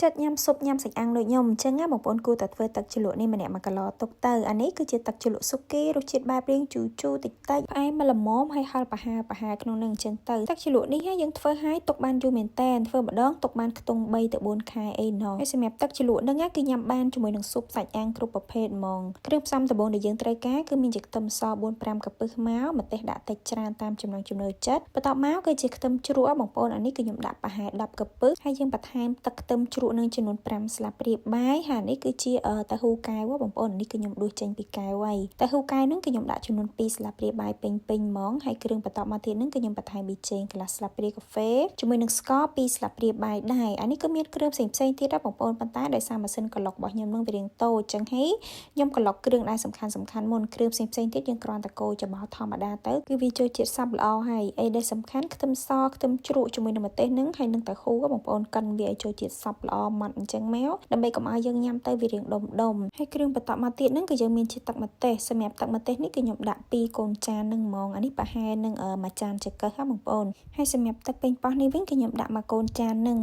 ចិត្តញ៉ាំស៊ុបញ៉ាំសាច់អាំងដូចខ្ញុំអញ្ចឹងណាបងប្អូនគួរតែធ្វើទឹកជ្រលក់នេះម្នាក់មួយកន្លទុកទៅអានេះគឺជាទឹកជ្រលក់ស៊ុបគេរសជាតិបែបរៀងជូរជូរតិចតិចផ្អែមមកល្មមហើយហឹរប្រហើរក្នុងនឹងអញ្ចឹងទៅទឹកជ្រលក់នេះយើងធ្វើឲ្យទុកបានយូរមែនតើធ្វើម្ដងទុកបានខ្ទង់3ទៅ4ខែអីណោះហើយសម្រាប់ទឹកជ្រលក់ហ្នឹងគឺញ៉ាំបានជាមួយនឹងស៊ុបសាច់អាំងគ្រប់ប្រភេទហ្មងគ្រឿងផ្សំដំបូងដែលយើងត្រូវការគឺមានជាខ្ទឹមស4-5កាពឹសខ្មៅម្ទេសដាក់តិចច្រើនតាមចំណង់ចំណូលចិត្តបន្ទាប់មកគឺជាខ្ទឹមជ្រក់បងប្អូនអានេះគឺខ្ញុំដាក់ប្រហែល10កាពឹសហើយយើងបន្ថែមទឹកខ្ទឹមជ្រក់នឹងចំនួន5ស្លាបព្រាបាយហើយនេះគឺជាតាហ៊ូកែវបងប្អូននេះគឺខ្ញុំដួសចេញពីកែវហើយតាហ៊ូកែវនឹងគឺខ្ញុំដាក់ចំនួន2ស្លាបព្រាបាយពេញហ្មងហើយគ្រឿងបន្ទាប់មកទៀតនឹងគឺខ្ញុំបន្ថែមប៊ីចេងកន្លះស្លាបព្រាកាហ្វេជាមួយនឹងស្ករ2ស្លាបព្រាបាយដែរអានេះគឺមានគ្រឿងផ្សេងទៀតដែរបងប្អូនប៉ុន្តែដោយសារម៉ាស៊ីនក្លុករបស់ខ្ញុំនឹងវារាងតូចចឹងហើយខ្ញុំក្លុកគ្រឿងដែលសំខាន់មុនគ្រឿងផ្សេងទៀតយើងគ្រាន់តែកូរច្បល់ធម្មតាទៅគឺវាចូលជាតិសព្វល្អហើយអីដែលសំខាន់ខ្ទឹមសខ្ទឹមជ្រក់ជាមួយនឹងម្ទេសនឹងហើយនឹងតាហ៊ូបងប្អូនកិនវាឲ្យចូលជាតិសព្វល្អម៉ត់អញ្ចឹងមកដើម្បីកុំឲ្យយើងញ៉ាំទៅវារាងដុំហើយគ្រឿងបន្ទាប់មកទៀតហ្នឹងគឺយើងមានជាទឹកម្ទេសសម្រាប់ទឹកម្ទេសនេះគឺខ្ញុំដាក់2កូនចាននឹងហ្មងអានេះប្រហែលនឹងមួយចានចង្កឹះហ្នឹងបងប្អូនហើយសម្រាប់ទឹកប៉េងប៉ោះនេះវិញគឺខ្ញុំដាក់មួយកូនចាននឹង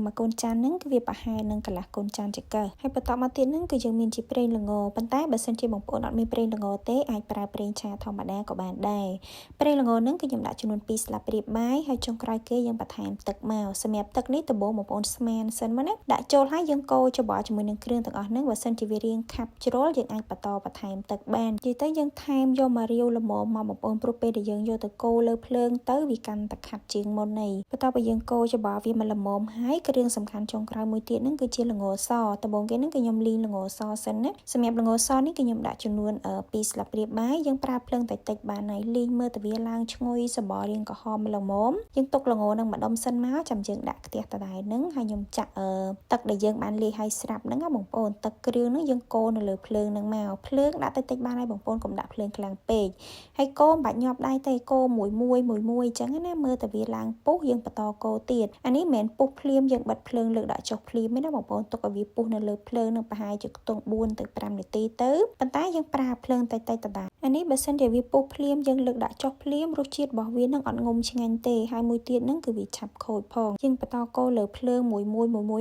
គឺវាប្រហែលនឹងកន្លះកូនចានចង្កឹះហើយបន្ទាប់មកទៀតហ្នឹងគឺយើងមានជាប្រេងល្ងប៉ុន្តែបើសិនជាបងប្អូនអត់មានប្រេងល្ងទេអាចប្រើប្រេងឆាធម្មតាក៏បានដែរប្រេងល្ងហ្នឹងគឺខ្ញុំដាក់ចំនួន2ស្លាបព្រាបាយហើយចុងក្រោយគេយើងបន្ថែមទឹកមកសម្រាប់ទឹកនេះដំបូងបងប្អូនស្មានសិនមកណាដាក់ចូលហើយយើងកូរច្បល់ជាមួយនឹងគ្រឿងទាំងអស់ហ្នឹងបើសិនជាវារាងខាប់ជ្រុលយើងអាចបន្តបន្ថែមទឹកបាននិយាយទៅយើងថែមយកមករាវល្មមមកបងប្អូនព្រោះពេលដែលយើងយកទៅកូរលើភ្លើងទៅវាកាន់តែខាប់ជាងមុននេះបន្ទាប់ពីយើងកូរច្បល់វាមកល្មមហើយគ្រឿងសំខាន់ចុងក្រោយមួយទៀតហ្នឹងគឺជាល្ងសដំបូងគេហ្នឹងគឺខ្ញុំលីងល្ងសសិនណាសម្រាប់ល្ងសនេះគឺខ្ញុំដាក់ចំនួន2ស្លាបព្រាបាយយើងប្រើភ្លើងតិចបានហើយលីងមើលទៅវាឡើងឈ្ងុយសបល់រាងក្រហមល្មមយើងទុកល្ងហ្នឹងម្ដុំសិនមកចាំយើងដាក់ខ្ទះដដែលហ្នឹងហើយខ្ញុំចាក់ទឹកដែលយើងបានលាយឲ្យស្រាប់ហ្នឹងបងប្អូនទឹកគ្រឿងហ្នឹងយើងកូរនៅលើភ្លើងហ្នឹងមកភ្លើងដាក់តិចបានហើយបងប្អូនកុំដាក់ភ្លើងខ្លាំងពេកហើយកូរមិនបាច់ញាប់ដៃទេកូរមួយអញ្ចឹងណាមើលតែវាឡើងពុះយើងបន្តកូរទៀតអានេះមិនមែនពុះភ្លាមយើងបិទភ្លើងលើកដាក់ចុះភ្លាមទេណាបងប្អូនទុកឲ្យវាពុះនៅលើភ្លើងនឹងប្រហែលជាខ្ទង់4ទៅ5នាទីទៅប៉ុន្តែយើងប្រើភ្លើងតិចដដែលអានេះបើសិនជាវាពុះភ្លាមយើងលើកដាក់ចុះភ្លាមរសជាតិរបស់វានឹងអត់ងុំឆ្ងាញ់ទេហើយមួយទៀតហ្នឹងគឺវាឆាប់ខូចផងយើងបន្តកូរលើភ្លើងមួយ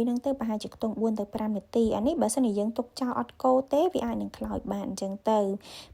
ហ្នឹងទៅប្រហែលជាខ្ទង់4ទៅ5នាទីអានេះបើសិនជាយើងទុកចោលអត់កូរទេវាអាចនឹងខ្លោចបានអញ្ចឹងទៅ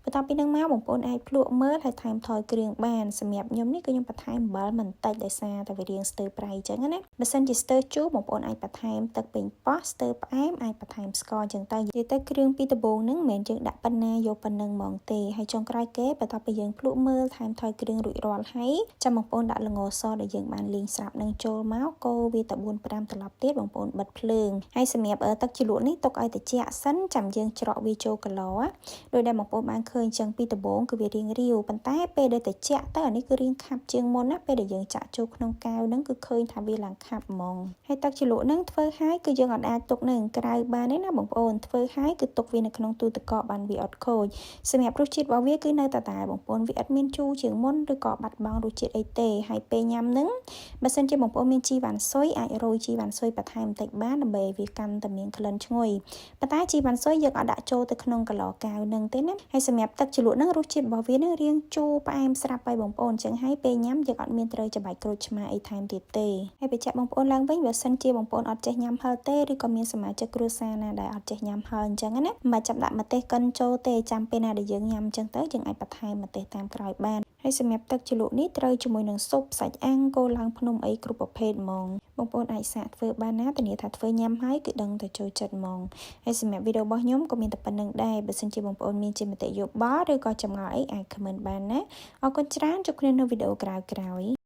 បន្ទាប់ពីហ្នឹងមកបងប្អូនអាចភ្លក់មើលហើយថែមថយគ្រឿងបានសម្រាប់ខ្ញុំនេះគឺខ្ញុំបន្ថែមអំបិលបន្តិចដោយសារតែវារាងស្ទើរប្រៃអញ្ចឹងណាបើសិនជាស្ទើរជូរបងប្អូនអាចបន្ថែមទឹកប៉េងប៉ោះស្ទើរផ្អែមអាចបន្ថែមស្ករអញ្ចឹងទៅនិយាយទៅគ្រឿងពីដំបូងហ្នឹងមិនមែនយើងដាក់ប៉ុណ្ណាយកប៉ុណ្ណឹងហ្មងទេហើយចុងក្រោយគេបន្ទាប់ពីយើងភ្លក់មើលថែមថយគ្រឿងរួចរាល់ហើយចាំបងប្អូនដាក់ល្ងសដែលយើងបានលាងស្រាប់នឹងចូលមកកូរវាទៅ4-5ត្រឡប់ទៀតបងប្អូនបិទភ្លើងហើយសម្រាប់ទឹកជ្រលក់នេះទុកឲ្យត្រជាក់សិនចាំយើងច្រកវាចូលកន្លដោយដែលបងប្អូនបានឃើញចឹងពីដំបូងគឺវារាងរាវប៉ុន្តែពេលដែលត្រជាក់ទៅអានេះគឺរាងខាប់ជាងមុនណាពេលដែលយើងចាក់ចូលក្នុងកែវហ្នឹងគឺឃើញថាវាឡើងខាប់ហ្មងហើយទឹកជ្រលក់ហ្នឹងធ្វើឲ្យគឺយើងអាចទុកនៅក្រៅបានទេណាបងប្អូនធ្វើឲ្យគឺទុកវានៅក្នុងទូទឹកកកបានវាអត់ខូចសម្រាប់រសជាតិរបស់វាគឺនៅតែតែបងប្អូនវាអត់មានជូរជាងមុនឬក៏បាត់បង់រសជាតិអីទេហើយពេលញ៉ាំហ្នឹងបើសិនជាបងប្អូនមានជីវ៉ាន់ស៊ុយអាចរោយជីវ៉ាន់ស៊ុយបន្ថែមបន្តិចបានដើម្បីវាកាន់តែមានក្លិនឈ្ងុយប៉ុន្តែជីវ៉ាន់ស៊ុយយើងអត់ដាក់ចូលទៅក្នុងកន្លកែវហ្នឹងទេណាហើយសម្រាប់ទឹកជ្រលក់ហ្នឹងរសជាតិរបស់វានឹងរាងជូរផ្អែមស្រាប់ហើយបងប្អូនអញ្ចឹងហើយពេលញ៉ាំយើងអត់មានត្រូវច្របាច់ក្រូចឆ្មាអីថែមទៀតទេហើយបញ្ជាក់បងប្អូនឡើងវិញបើសិនជាបងប្អូនអត់ចេះញ៉ាំហឹរទេឬក៏មានសមាជិកគ្រួសារណាដែលអត់ចេះញ៉ាំហឹរអញ្ចឹងណាមិនបាច់ចាប់ដាក់ម្ទេសកិនចូលទេចាំពេលណាដែលយើងញ៉ាំអញ្ចឹងទៅយើងអាចបន្ថែមម្ទេសតាមក្រោយបានហើយសម្រាប់ទឹកជ្រលក់នេះត្រូវជាមួយនឹងស៊ុបសាច់អាំងគោឡើងភ្នំអីគ្រប់ប្រភេទហ្មងបងប្អូនអាចសាកធ្វើបានណាធានាថាធ្វើញ៉ាំហើយគឺដឹងតែចូលចិត្តហ្មងហើយសម្រាប់វីដេអូរបស់ខ្ញុំក៏មានតែប៉ុណ្្នឹងដែរបើសិនជាបងប្អូនមានជាមតិយោបល់ឬក៏ចម្ងល់អីអាច comment បានណាអរគុណច្រើនជួបគ្នានៅវីដេអូក្រោយៗ